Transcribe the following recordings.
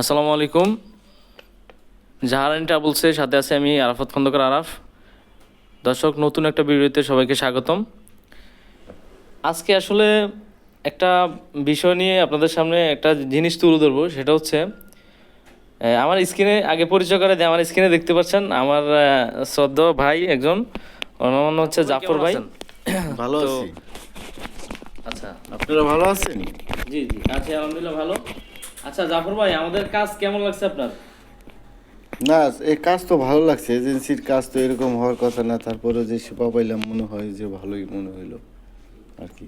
আসসালামু আলাইকুম। জাহারানি ট্রাভেলসের সাথে আছে আমি আরাফাত খন্দকার আরাফ। দর্শক, নতুন একটা ভিডিওতে সবাইকে স্বাগতম। আজকে আসলে একটা বিষয় নিয়ে আপনাদের সামনে একটা জিনিস তুলে ধরবো, সেটা হচ্ছে আমার স্ক্রিনে আগে পরিচয় করে দিয়ে। আমার স্ক্রিনে দেখতে পাচ্ছেন আমার শ্রদ্ধেয় ভাই একজন, ওনার নাম হচ্ছে জাফর ভাই। ভালো তো আছি। আচ্ছা, আপনারা ভালো আছেন? জি জি আছি, আলহামদুলিল্লাহ ভালো। আচ্ছা জাফর ভাই, আমাদের কাজ কেমন লাগছে আপনার? না, এই কাজ তো ভালো লাগছে। এজেন্সির কাজ তো এরকম হওয়ার কথা না, তারপরে যে সেবা পাইলাম মনে হয় যে ভালোই মনে হইলো আর কি।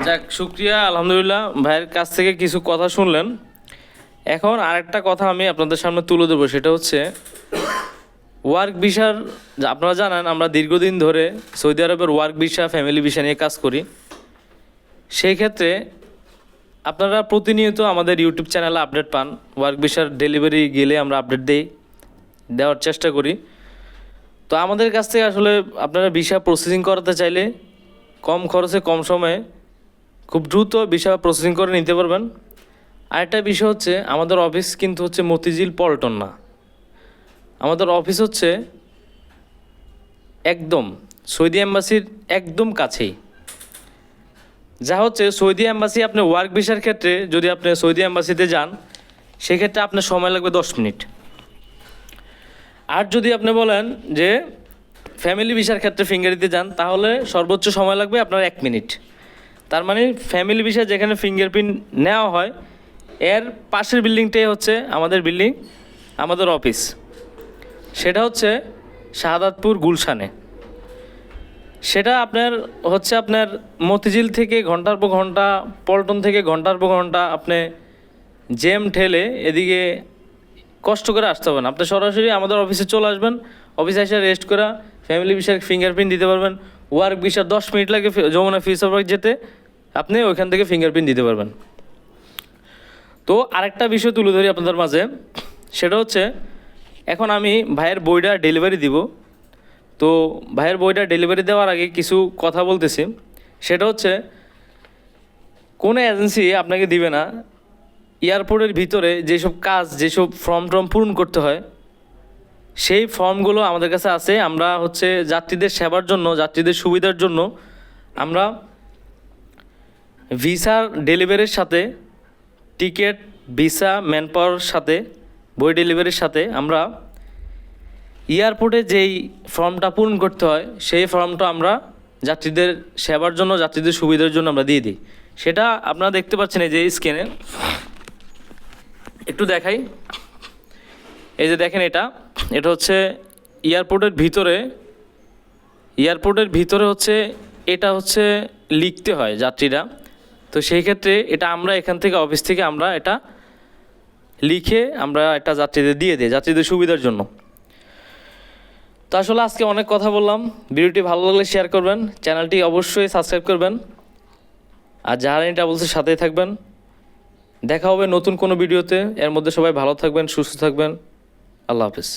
যাক, শুক্রিয়া, আলহামদুলিল্লাহ। ভাইয়ের কাছ থেকে কিছু কথা শুনলেন। এখন আরেকটা কথা আমি আপনাদের সামনে তুলে দেবো, সেটা হচ্ছে ওয়ার্ক ভিসার। আপনারা জানেন আমরা দীর্ঘদিন ধরে সৌদি আরবের ওয়ার্ক ভিসা, ফ্যামিলি ভিসা নিয়ে কাজ করি। সেই ক্ষেত্রে আপনারা প্রতিনিয়ত আমাদের ইউটিউব চ্যানেলে আপডেট পান। ওয়ার্ক ভিসার ডেলিভারি গেলে আমরা আপডেট দেওয়ার চেষ্টা করি। তো আমাদের কাছ থেকে আসলে আপনারা ভিসা প্রসেসিং করাতে চাইলে কম খরচে কম সময়ে খুব দ্রুত ভিসা প্রসেসিং করে নিতে পারবেন। আরেকটা বিষয় হচ্ছে, আমাদের অফিস কিন্তু হচ্ছে মতিঝিল পল্টন না, আমাদের অফিস হচ্ছে একদম সৌদি এম্বাসির একদম কাছেই। যা হচ্ছে সৌদি এম্বাসি, আপনি ওয়ার্ক ভিসার ক্ষেত্রে যদি আপনি সৌদি এম্বাসিতে যান, সেক্ষেত্রে আপনার সময় লাগবে 10 মিনিট। আর যদি আপনি বলেন যে ফ্যামিলি ভিসার ক্ষেত্রে ফিঙ্গার দিতে যান, তাহলে সর্বোচ্চ সময় লাগবে আপনার 1 মিনিট। তার মানে ফ্যামিলি ভিসা যেখানে ফিঙ্গারপ্রিন্ট নেওয়া হয়, এর পাশের বিল্ডিংটাই হচ্ছে আমাদের বিল্ডিং, আমাদের অফিস। সেটা হচ্ছে শাহাদাতপুর গুলশানে। সেটা আপনার মতিঝিল থেকে ঘন্টার পর ঘন্টা, পল্টন থেকে ঘন্টার পর ঘন্টা আপনি জ্যাম ঠেলে এদিকে কষ্ট করে আসতে হবে না। আপনি সরাসরি আমাদের অফিসে চলে আসবেন, অফিসে এসে রেস্ট করা ফ্যামিলি ভিসার ফিঙ্গারপ্রিন্ট দিতে পারবেন। ওয়ার্ক ভিসার 10 মিনিট লাগে যমুনা ফিস পার্ক যেতে, আপনি ওইখান থেকে ফিঙ্গারপ্রিন্ট দিতে পারবেন। তো আরেকটা বিষয় তুলে ধরি আপনাদের মাঝে, সেটা হচ্ছে এখন আমি ভাইয়ের বইটা ডেলিভারি দিব। তো ভাইয়ের বইটা ডেলিভারি দেওয়ার আগে কিছু কথা বলতেছি। সেটা হচ্ছে, কোনো এজেন্সি আপনাকে দিবে না এয়ারপোর্টের ভিতরে যেসব কাজ, যেসব ফর্ম পূরণ করতে হয়, সেই ফর্মগুলো আমাদের কাছে আছে। আমরা হচ্ছে যাত্রীদের সেবার জন্য, যাত্রীদের সুবিধার জন্য আমরা ভিসার ডেলিভারির সাথে, টিকিট, ভিসা, ম্যান পাওয়ার সাথে, বই ডেলিভারির সাথে আমরা এয়ারপোর্টে যেই ফর্মটা পূরণ করতে হয়, সেই ফর্মটা আমরা যাত্রীদের সেবার জন্য, যাত্রীদের সুবিধার জন্য আমরা দিয়ে দিই। সেটা আপনারা দেখতে পাচ্ছেন এই যে স্ক্রিনে, একটু দেখাই। এই যে দেখেন, এটা হচ্ছে এয়ারপোর্টের ভিতরে হচ্ছে, এটা হচ্ছে লিখতে হয় যাত্রীরা। তো সেই ক্ষেত্রে এটা আমরা এখান থেকে, অফিস থেকে আমরা এটা লিখে আমরা এটা যাত্রীদের দিয়ে দিই, যাত্রীদের সুবিধার জন্য। তো আসলে আজকে অনেক কথা বললাম। ভিডিওটি ভালো লাগলে শেয়ার করবেন, চ্যানেলটি অবশ্যই সাবস্ক্রাইব করবেন, আর জাহারানি ট্রাভেলসের সাথেই থাকবেন। দেখা হবে নতুন কোনো ভিডিওতে। এর মধ্যে সবাই ভালো থাকবেন, সুস্থ থাকবেন। আল্লাহ হাফেজ।